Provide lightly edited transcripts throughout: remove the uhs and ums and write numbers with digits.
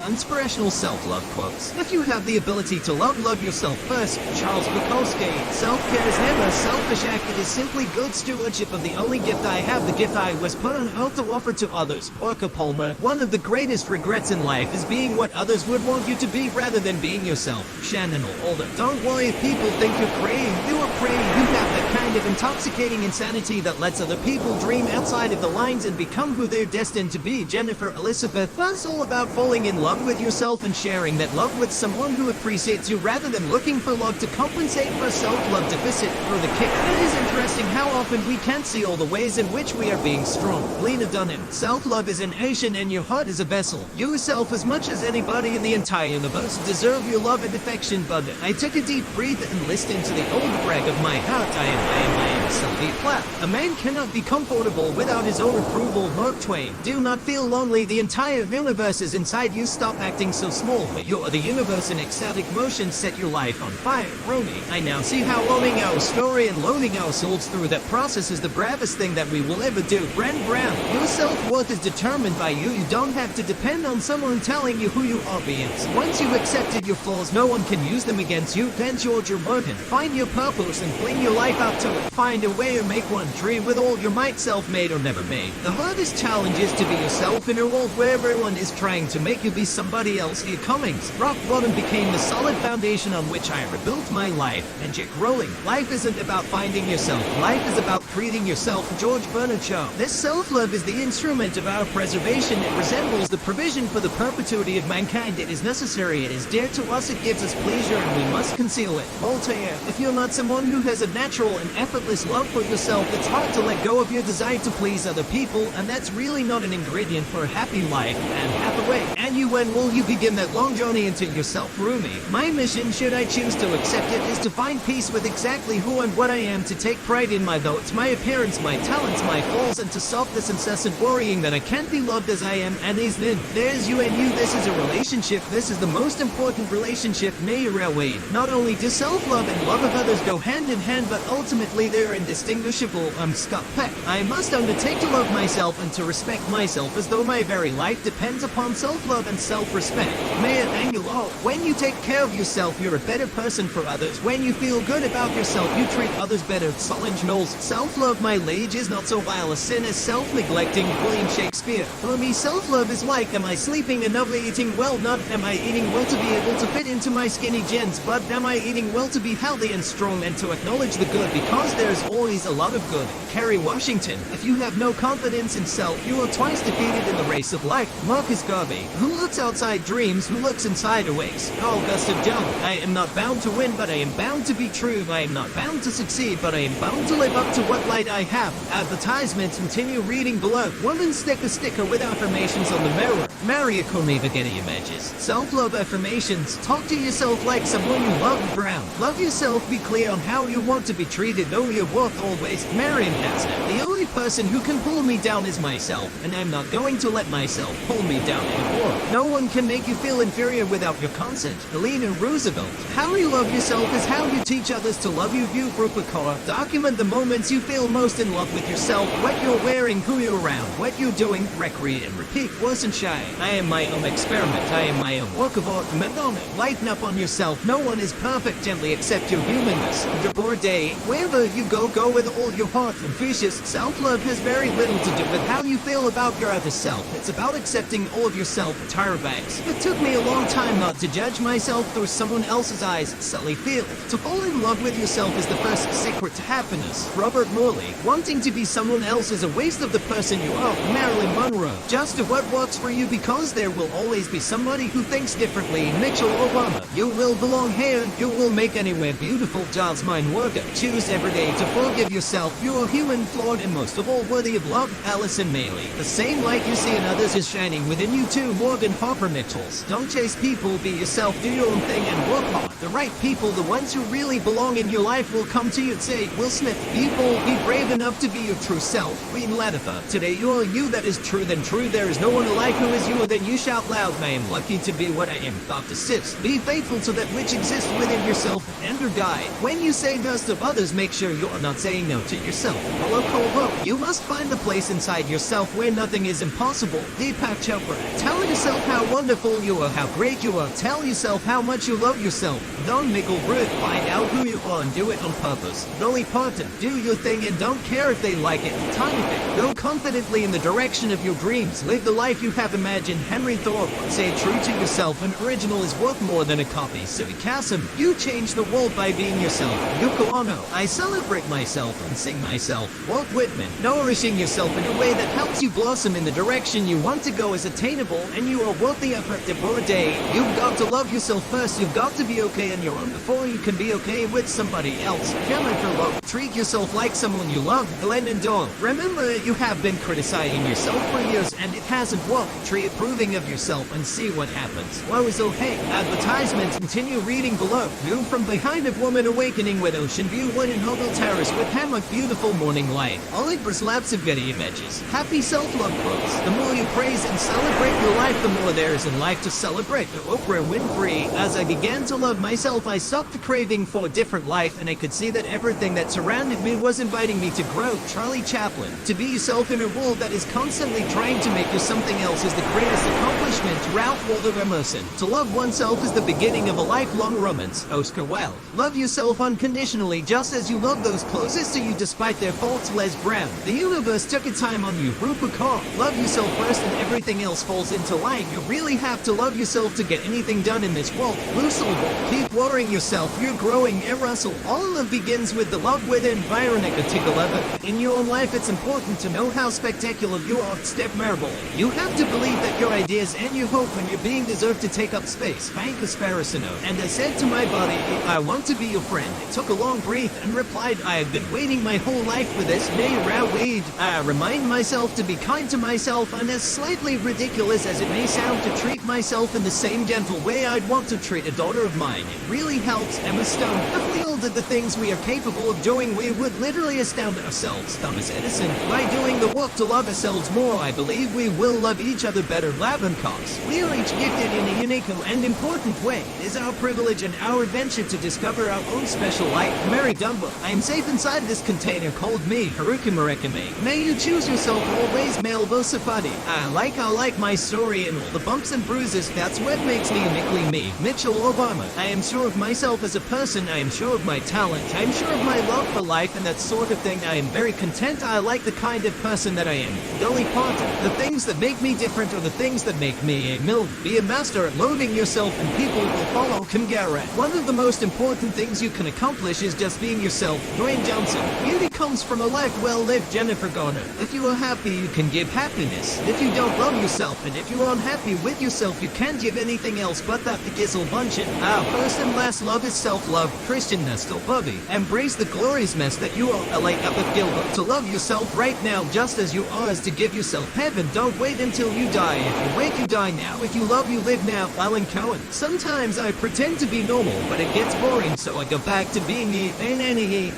inspirational self-love quotes. If you have the ability to love yourself first. Charles Bukowski. Self-care is never a selfish act. It is simply good stewardship of the only gift I have, the gift I was put on earth to offer to others. Orca Palmer. One of the greatest regrets in life is being what others would want you to be rather than being yourself. Shannon Older. Don't worry if people think you're crazy. You are crazy. You have that kind of intoxicating insanity that lets other people dream outside of the lines and become who they're destined to be. Jennifer Elizabeth. It's all about falling in love with yourself and sharing that love with someone who appreciates you rather than looking for love to compensate for a self-love deficit. For the kick. It is interesting how often we can't see all the ways in which we are being strong. Lena Dunham. Self-love is an ocean and your heart is a vessel. You yourself as much as anybody in the entire universe deserve your love and affection, but I took a deep breath and listened to the old brag of my heart. I am Sylvie Plath. A man cannot be comfortable without his own approval. Mark Twain. Do not feel lonely. The entire universe is inside you. Stop acting so small. You are the universe in ecstatic motion. Set your life on fire. Romy. I now see how owning our story and loading our souls through that process is the bravest thing that we will ever do. Brent Brown. Your self-worth is determined by you. You don't have to depend on someone telling you who you are being. Once you've accepted your flaws, no one can use them against you. Ben George Martin. Find your purpose and fling your life out to it. Find a way to make one dream with all your might, self-made or never made. The hardest challenge is to be yourself in a world where everyone is trying to make you be somebody else. Here Cummings. Rock bottom became the solid foundation on which I rebuilt my life. And Jack Rowling. Life isn't about finding yourself. Life is about creating yourself. George Bernard Shaw. This self-love is the instrument of our preservation. It resembles the provision for the perpetuity of mankind. It is necessary. It is dear to us. It gives us pleasure and we must conceal it. Voltaire. If you're not someone who has a natural and effortless love for yourself, it's hard to let go of your desire to please other people, and that's really not an ingredient for a happy life. And Hathaway. And you, when will you begin that long journey into yourself? Rumi. My mission, should I choose to accept it, is to find peace with exactly who and what I am, to take pride in my thoughts, my appearance, my talents, my flaws, and to stop this incessant worrying that I can't be loved as I am. And there's you and you. This is a relationship. This is the most important relationship. Mayor Wade. Not only do self-love and love of others go hand in hand, but ultimately they're indistinguishable. I'm Scott Peck. I must undertake to love myself and to respect myself as though my very life depends upon self-love and self-respect. Maya Angelou. When you take care of yourself, you're a better person for others. When you feel good about yourself, you treat others better. Solange Knowles. Self-love, my liege, is not so vile a sin as self-neglecting. William Shakespeare. For me, self-love is like, am I sleeping enough, eating well? Not am I eating well to be able to fit into my skinny jeans, but am I eating well to be healthy and strong and to acknowledge the good, because there's always a lot of good. Kerry Washington. If you have no confidence in self, you are twice defeated in the race of life. Marcus Garvey. Who looks outside dreams, who looks inside awakes. Carl Gustav Jung. I am not bound to win, but I am bound to be true. I am not bound to succeed, but I am bound to live up to what light I have. Advertisements. Continue reading below. Woman stick a sticker with affirmations on the mirror. Maria Koneva getting images. Self-love affirmations. Talk to yourself like someone you love. Brown. Love yourself. Be clear on how you want to be treated. Know your worth always. Marion Hasner. The only person who can pull me down is myself, and I'm not going to let myself pull me down anymore. No one can make you feel inferior without your consent. Eleanor Roosevelt. How you love yourself is how you teach others to love you. View Rupert Kaur. Document the moments you feel most in love with yourself. What you're wearing, who you're around, what you're doing. Recreate and repeat. Wasn't shy. I am my own experiment. I am my own work of art. Madonna. Lighten up on yourself. No one is perfect. Gently accept your humanness. Deborah Day. Wherever you go, go with all your heart. Confucius. Self-love has very little to do with how you feel about your other self. It's about accepting all of yourself. Tyra Banks. It took me a long time not to judge myself through someone else's eyes. Sally Field. To fall in love with yourself is the first secret to happiness. Robert Morley. Wanting to be someone else is a waste of the person you are. Marilyn Monroe. Just do what works for you, because there will always be somebody who thinks differently. Mitchell Obama. You will belong here. You will make anywhere beautiful. Giles Mineworker. Choose every day to forgive yourself. You are human, flawed, and most of all worthy of love. Allison Maley. The same light you see in others is shining within you too. Morgan Harper Nichols. Don't chase people. Be yourself. Do your own thing and work hard. The right people, the ones who really belong in your life, will come to you and say, Will Smith. Be bold. Be brave enough to be your true self. Queen Latifah. Today you are you that is true than true. There is no one alive who is you, then you shout loud. I am lucky to be what I am. Dr. Sips. Be faithful to that which exists within yourself and your guide. When you say no to others, make sure you are not saying no to yourself. Paulo Coelho. You must find the place inside yourself where nothing is impossible. Deepak Chopra. Tell yourself how wonderful you are, how great you are. Tell yourself how much you love yourself. Don't make a rude. Find out who you are and do it on purpose. Dolly Parton. Do your thing and don't care if they like it. Tiny bit. Go confidently in the direction of your dreams. Live the life you have imagined. Henry Thorpe. Say true to yourself. An original is worth more than a copy. Sui Kasim. You change the world by being yourself. Yoko Ono. I celebrate myself and sing myself. Walt Whitman. Nourishing yourself in a way that helps you blossom in the direction you want to go is attainable, and you are worth the effort for a day. You've got to love yourself first. You've got to be okay on your own before you can be okay with somebody else. Jennifer Love. Treat yourself like someone you love. Glendon Doyle. Remember, you have been criticizing yourself for years and it hasn't worked. Try approving of yourself and see what happens. Wozo Hey. Advertisements. Continue reading below. View from behind of Woman Awakening with Ocean View 1 in Hotel Terrace with Hammock. Beautiful morning light. Oliver's Labs of Getty Images. Happy self-love quotes. The more you praise and celebrate your life, the more there is in life to celebrate. Oprah Winfrey. As I began to love myself, I stopped the craving for a different life, and I could see that everything that surrounded me was inviting me to grow. Charlie Chaplin. To be yourself in a world that is constantly trying to make you something else is the greatest accomplishment. Ralph Waldo Emerson. To love oneself is the beginning of a lifelong romance. Oscar Wilde. Love yourself unconditionally, just as you love those closest to you despite their faults. Les Brown. The universe took its time on you. Rupert Kaur. Love yourself first and everything else falls into line. You really have to love yourself to get anything done in this world. Lucille. Keep watering yourself. You're growing. Russell. All love begins with the love within. Veronica Tigaleva. In your own life, it's important to know how spectacular you are. Steph Marable. You have to believe that your ideas and your hope and your being deserve to take up space. Frank Asparacino. And I said to my body, I want to be your friend. It took a long breath and replied, I have been waiting my whole life for this. May Raweed. I remind myself to be kind to myself, and as slightly ridiculous as it may sound, to treat myself in the same gentle way I'd want to treat a daughter of mine. It really helps. Emma Stone. If we all did the things we are capable of doing, we would literally astound ourselves. Thomas Edison. By doing the work to love ourselves more, I believe we will love each other better. Lavin Cox. We are each gifted in a unique and important way. It is our privilege and our adventure to discover our own special light. Mary Dumbo. I am safe inside this container called me. Haruki Murakami. May you choose yourself always. Male Vosapati. I like my story and all the bumps and bruises. That's what makes me uniquely me. Mitchell Obama. I am sure of myself as a person. I am sure of my talent. I am sure of my love for life and that sort of thing. I am very content. I like the kind of person that I am. Dolly Parton. The things that make me different are the things that make me a MILF. Be a master at loathing yourself and people will follow. Kim Garrett. One of the most important things you can accomplish is just being yourself. Dwayne Johnson. Beauty comes from a life well lived. Jennifer Garner. If you are happy, you can give happiness. If you don't love yourself and if you are unhappy with yourself, you can't give anything else but that. The Gizzle Bunchen. Our first and last love is self-love. Christian Nestle. Bubby. Embrace the glorious mess that you are. LA Epic Gilbert. To love yourself right now just as you are is to give yourself heaven. Don't wait until you die. If you wait, you die now. If you love, you live now. Alan Cohen. Sometimes I pretend to be normal, but it gets boring, so I go back to being me.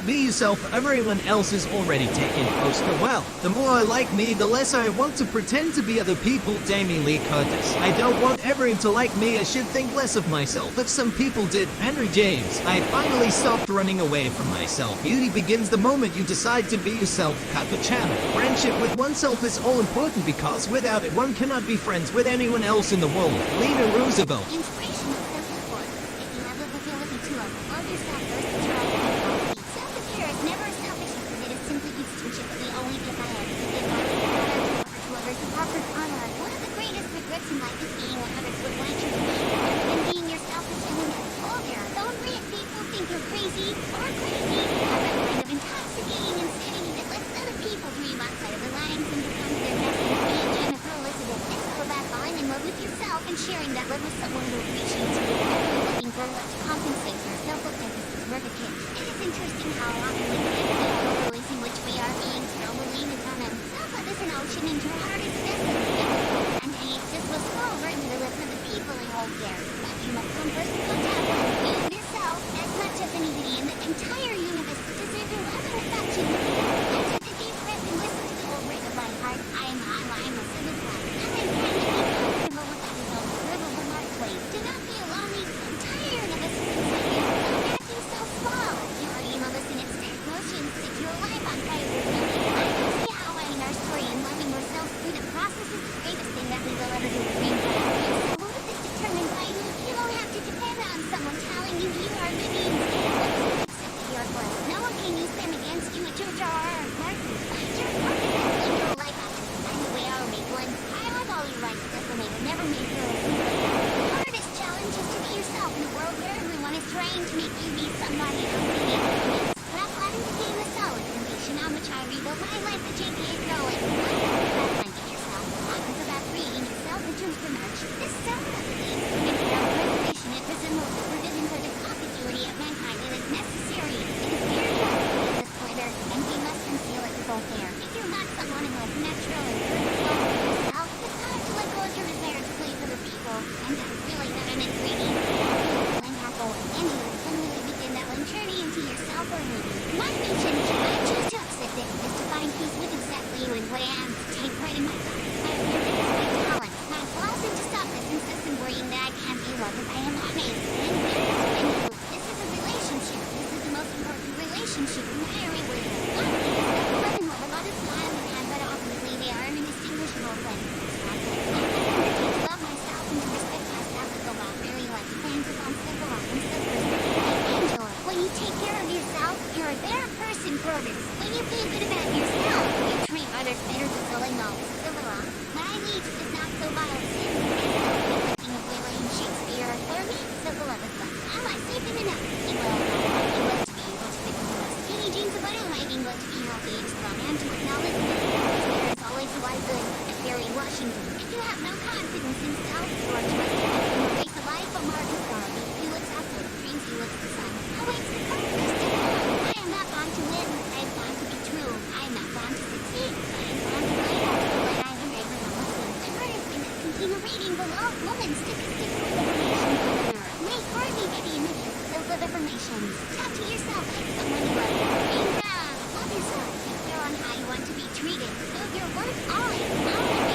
Be yourself. Everyone else is already taken. Oscar Wilde. The more I like me, the less I want to pretend to be other people. Damien Lee Curtis. I don't want everyone to like me. I should think less of myself. If some people did. Henry James. I finally stopped running away from myself. Beauty begins the moment you decide to be yourself. Papa Channel. Friendship with oneself is all important because without it, one cannot be friends with anyone else in the world. Lena Roosevelt. Inspiration is self-support. If you have the ability to love yourself first, it's your own healthy. Self-care is never a selfish because it is simply the stewardship of the only gift I have is to give my to others to offer honor. One of the greatest regrets in life is being what others would want you to be. And being yourself is feeling older. Don't let people think you're crazy or crazy. Have that kind of intoxicating insanity that lets other people dream outside of the lines and become their destiny. Being Jennifer Elizabeth. It's all about falling in love with yourself and sharing that love with someone who appreciates you. Never looking for what to compensate for self-authenticity worth a kid. It is interesting how often we can't see all the ways in which we are being strongly in common. Self-love is an ocean and your heart is a vessel. And he just will flow over into the lips of the people he holds there. But you must come first to contact with being yourself as much as anybody in the entire universe deserves your love and affection. I took a deep breath and listened to the old ring of my heart. I am high, I am a silver flag. And I'm trying to be comfortable with that result. Livable marketplace. Do not feel lonely. I'm tired of us inside you. Stop acting so small. You already listen its motions. Set your life on fire with me. I can see how love that I am honest and very true in you. This is a relationship. This is the most important relationship in everywhere. Love and love a lot of smile and hand, but ultimately they are an indistinguishable thing. I must undertake to love myself and to respect myself as a lot very like fans of unstable and self-respect. Angel, when you take care of yourself, you're a better person for others. When you feel good about yourself, you treat others better than going all civil. My leech is not so vile sin as the of William Shakespeare. For me, civil of his life. Am I sleeping enough? He will not like English to be able to pick up us. Skinny jeans about it like English to be healthy and strong and to acknowledge me. There is always a lot of good at Barry Washington. If you have no confidence in self, you are trying to make a race of life of Marcus Garvey. He looks out for the dreams, he looks the sun. Awaits the conquest of God. I am not born to win. I am born to be true. I am not born to succeed. I am born to light up the light I have ever listened. Advertisement, continue reading below. Woman, statistics with information governor. Make worthy the images, those of affirmations. Talk to yourself like someone you love. Being proud. Love yourself. Be clear on how you want to be treated. Know your worth. All I am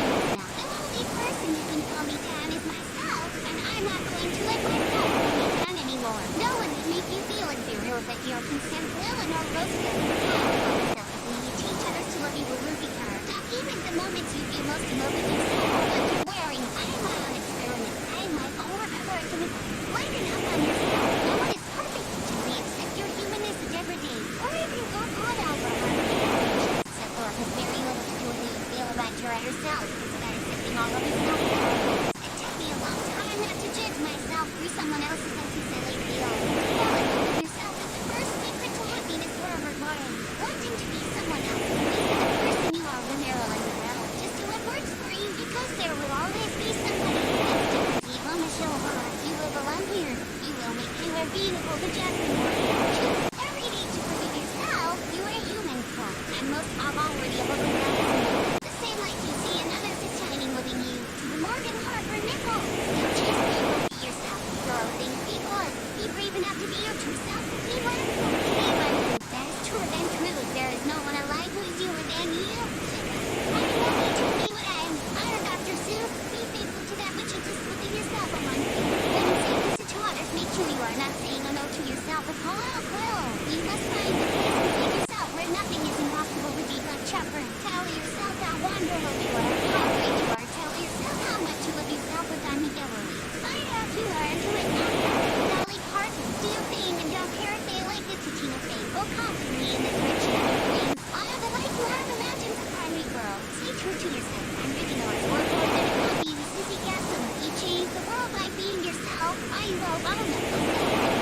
myself. The only person who can call me Dan is myself, and I'm not going to let myself call me Dan anymore. No one can make you feel inferior that your consent will and or Roosevelt. When you teach others to love you with Ruby car. Document the moments you feel most in love with yourself or what you're wearing. I am my own experiment. I am my own laboratory. Lighten up on yourself. No one is perfect. Simply accept your humanness every day. Or even go good over her. Self-love has very little to do with how you feel about your other self. It's about accepting all of yourself. It took me a long time not to judge myself through someone else's necessarily feel. To fall in love with yourself is the first secret to happiness forever born. Wanting to be someone else is the person you are when you're on the ground. Just do what works for you because there will always be somebody who thinks differently. Mama Shilha, you will belong here. You will make your beautiful the Jasmine morning. Choose every day to forgive yourself. You are human for, and most of all worthy of a good life. The same light you see in others is shining within you. To the Morgan Harper nickel. Don't chase people, be yourself. Your own thing, be good. Be brave enough to be your true self. Be wonderful. Be wonderful. That is truer than true. There is no one alive who is newer than you. I am no need to be what I am. I am Dr. Seuss. Be faithful to that which exists within yourself among people. When you say this to others, make sure you are not saying a no to yourself at all. You must find the place within yourself where nothing is impossible with Untitled Chapter. Tell yourself how wonderful you are, how great you are. Tell yourself how much you love yourself with unbearably. Find out you are and do it now. Dolly Parton, do your thing and don't care if they like it to Tina Fey. Go confidently in the direction of your dreams. Honor the light you have imagined upon me, girl. Stay true to yourself. Original is more than a copy of Sissy Gasson. You change the world by being yourself. I love all of them.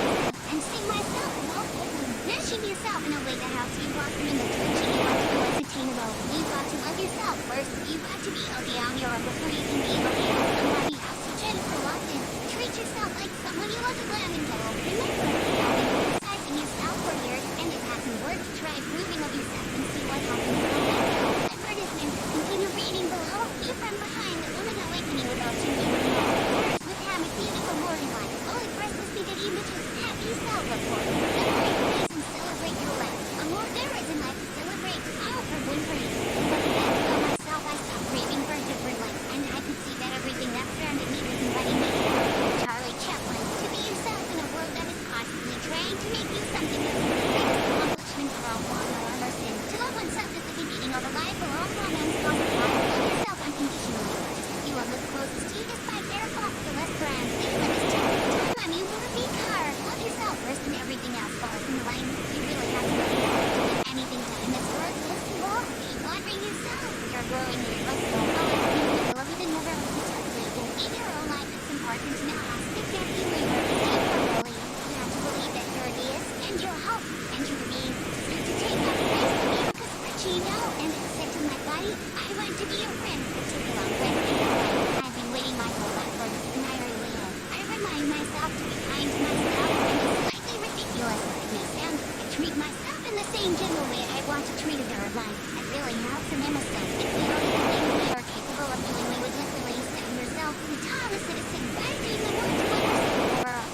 And sing myself of all open. Nourishing yourself in a way that helps you blossom in the direction you want to go as attainable. You've got to love yourself first. You've got to be okay on your own before you can be okay with somebody else. So Jennifer Lawson, treat yourself like someone you love to glam and go. Remember, you've been criticizing yourself for years, and it hasn't worked. Try improving of yourself and see what happens. Advertisement, continue reading below. You from behind, the woman awakening without changing the world. With having beautiful morning light. All express with me that images happy self report. Celebrate praise and celebrate your life. A more there is in life to celebrate. I offer one praise. And by the end of myself, I stopped craving for a different life. And I could see that everything that surrounded me was inviting me to work. Charlie Chaplin, to be yourself in a world that is constantly trying to make you something else is the greatest accomplishment for all one or person. To love oneself is the beginning of a life where all romance costs a lot. Love yourself unconditionally. Just you love those closest to you despite their faults, the less grand. Even if it's just this time, you will be car. Love yourself first and everything else falls in line. You really have to love yourself to get anything done in this world. Listen more. Keep wondering yourself. You're growing your muscle. All of you will love you never unsuccessfully. In your own life, it's important to know how stick that you were formally. You have to believe that your ideas and your hope and your being need to take up space to be because Pacino and said to my body, I want to be your friend. It took a long breath in your life. I've been waiting my whole life for this, and I really am. I remind myself to be kind to myself and it's slightly ridiculous as it may sound. I treat myself in the same general way I want to treat another life. It really helps an Emma Stone. If we only believe we are capable of doing we would literally stand yourself. The Thomas citizen, writing the word to others.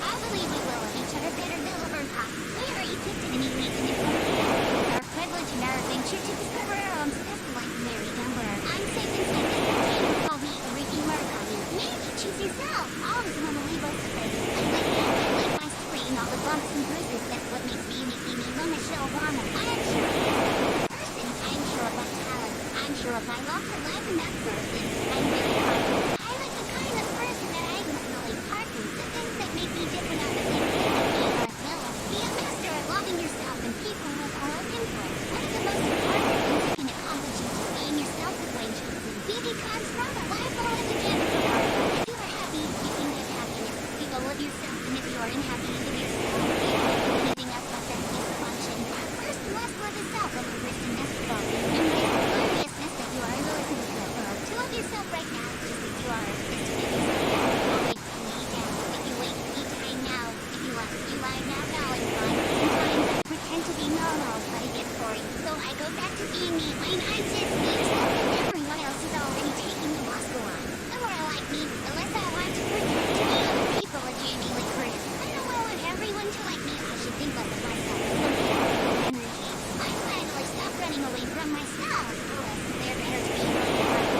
I believe we will love each other better than ever possible. We are equipped and unique and important. Our privilege and our adventure to discover our own stuff like Mary Dumber. I'm safe inside this container. Call me a Ricky Murakami. Maybe choose yourself. Always want to leave us like that person. I'm really confident. I like the kind of person that I emotionally partner. The things that make me different are the things that make me are well. Be a master at loving yourself and people with all of input. One of the most important things you can accomplish is just being yourself with Wayne Johnson. BB Khan's brother. Lifelong as a Jennifer Parker. If you are happy, you can get happiness. You go love yourself, and if you are unhappy, you give yourself. You can't do anything else but that dysfunction. First must love yourself of the first and best of all. Embrace the gloriousness that you are and listen to the world. To love yourself right now, just as you are, is to give yourself that. Always lay down. If you wait, eat time now. If you want, you lie now, darling. Sometimes I pretend to be normal, but it gets boring. So I go back to being me. When I just be yourself and everyone else is already taking the Moscow on. The more I like me, the less I want to pretend to be other people are genuinely Chris. I don't want everyone to like me. I should think less of myself. Some energy. I finally stop running away from myself. Oh, they're better to be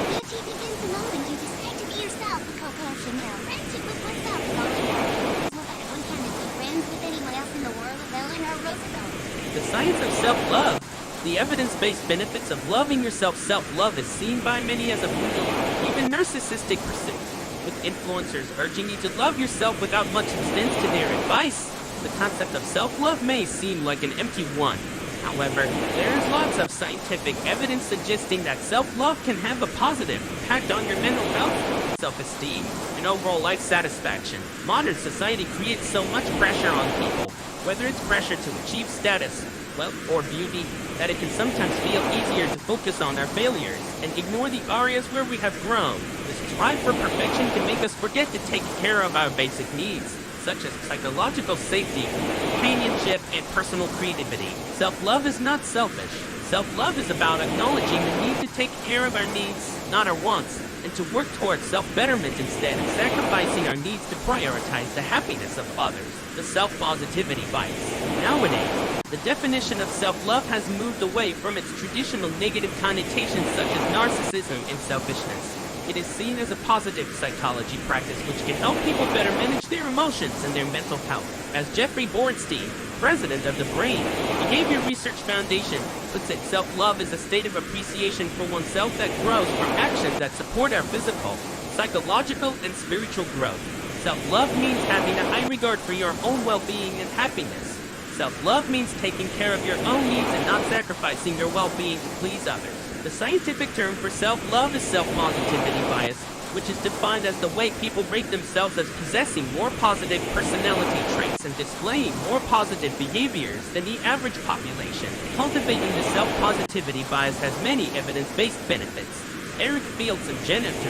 beauty begins the moment you decide to be yourself. Coco Chanel. Friendship with myself is all important. Well, I don't kind of be friends with anyone else in the world of Eleanor Roosevelt. The science of self-love. The evidence-based benefits of loving yourself. Self-love is seen by many as a brutal, even narcissistic pursuit, with influencers urging you to love yourself without much substance to their advice. The concept of self-love may seem like an empty one. However, there is lots of scientific evidence suggesting that self-love can have a positive impact on your mental health, self-esteem, and overall life satisfaction. Modern society creates so much pressure on people, whether it's pressure to achieve status, wealth, or beauty, that it can sometimes feel easier to focus on our failures and ignore the areas where we have grown. This drive for perfection can make us forget to take care of our basic needs, such as psychological safety, companionship, and personal creativity. Self-love is not selfish. Self-love is about acknowledging the need to take care of our needs, not our wants, and to work towards self-betterment instead of sacrificing our needs to prioritize the happiness of others. The self-positivity bias. Nowadays, the definition of self-love has moved away from its traditional negative connotations such as narcissism and selfishness. It is seen as a positive psychology practice which can help people better manage their emotions and their mental health. As Jeffrey Bornstein, president of the Brain Behavior Research Foundation, puts it, self-love is a state of appreciation for oneself that grows from actions that support our physical, psychological, and spiritual growth. Self-love means having a high regard for your own well-being and happiness. Self-love means taking care of your own needs and not sacrificing your well-being to please others. The scientific term for self-love is self-positivity bias, which is defined as the way people rate themselves as possessing more positive personality traits and displaying more positive behaviors than the average population. Cultivating the self-positivity bias has many evidence-based benefits. Eric Fields and Jennifer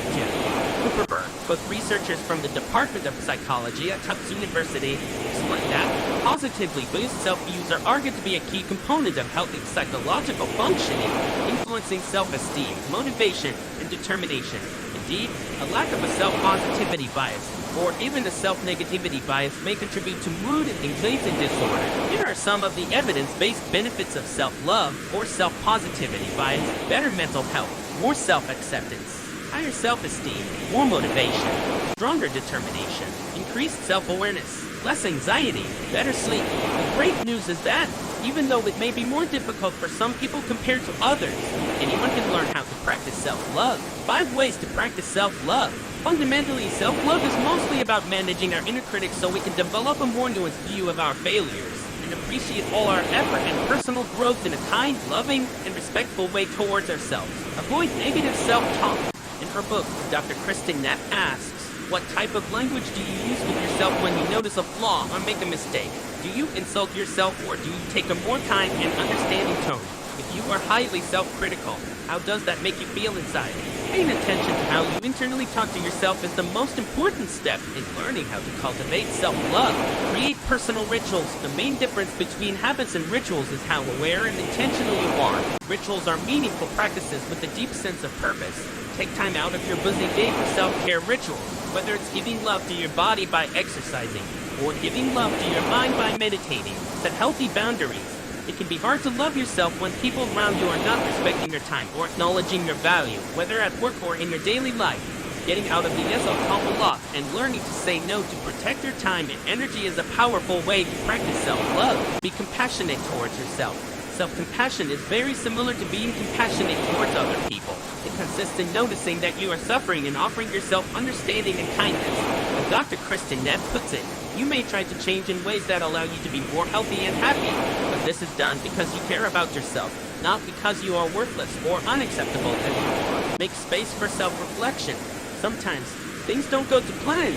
Cooperberg, both researchers from the Department of Psychology at Tufts University, explain that positively boosted self-views are argued to be a key component of healthy psychological functioning, influencing self-esteem, motivation, and determination. Indeed, a lack of a self-positivity bias, or even a self-negativity bias, may contribute to mood and anxiety disorder. Here are some of the evidence-based benefits of self-love or self-positivity bias: better mental health, more self-acceptance, higher self-esteem, more motivation, stronger determination, increased self-awareness, less anxiety, better sleep. The great news is that, even though it may be more difficult for some people compared to others, anyone can learn how to practice self-love. 5 ways to practice self-love. Fundamentally, self-love is mostly about managing our inner critic so we can develop a more nuanced view of our failures and appreciate all our effort and personal growth in a kind, loving, and respectful way towards ourselves. Avoid negative self-talk. In her book, Dr. Kristen Knapp asks, what type of language do you use with yourself when you notice a flaw or make a mistake? Do you insult yourself, or do you take a more kind and understanding tone? If you are highly self-critical, how does that make you feel inside? Paying attention to how you internally talk to yourself is the most important step in learning how to cultivate self-love. Create personal rituals. The main difference between habits and rituals is how aware and intentional you are. Rituals are meaningful practices with a deep sense of purpose. Take time out of your busy day for self-care rituals, whether it's giving love to your body by exercising, or giving love to your mind by meditating. Set healthy boundaries. It can be hard to love yourself when people around you are not respecting your time or acknowledging your value, whether at work or in your daily life. Getting out of the yes I'll talk a lot and learning to say no to protect your time and energy is a powerful way to practice self-love. Be compassionate towards yourself. Self-compassion is very similar to being compassionate towards other people. It consists in noticing that you are suffering and offering yourself understanding and kindness. As Dr. Kristen Neff puts it, you may try to change in ways that allow you to be more healthy and happy, but this is done because you care about yourself, not because you are worthless or unacceptable as you are. Make space for self-reflection. Sometimes, things don't go to plan.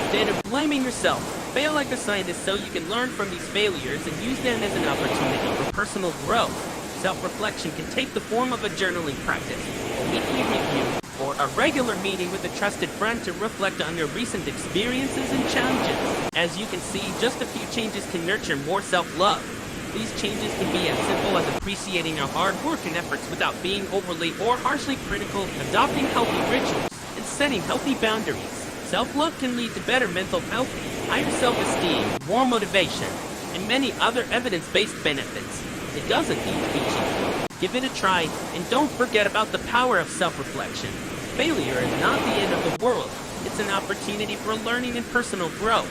Instead of blaming yourself, fail like a scientist so you can learn from these failures and use them as an opportunity for personal growth. Self-reflection can take the form of a journaling practice, a weekly review, or a regular meeting with a trusted friend to reflect on your recent experiences and challenges. As you can see, just a few changes can nurture more self-love. These changes can be as simple as appreciating our hard work and efforts without being overly or harshly critical, adopting healthy rituals, and setting healthy boundaries. Self-love can lead to better mental health, higher self-esteem, more motivation, and many other evidence-based benefits. It doesn't need to be cheap. Give it a try, and don't forget about the power of self-reflection. Failure is not the end of the world. It's an opportunity for learning and personal growth.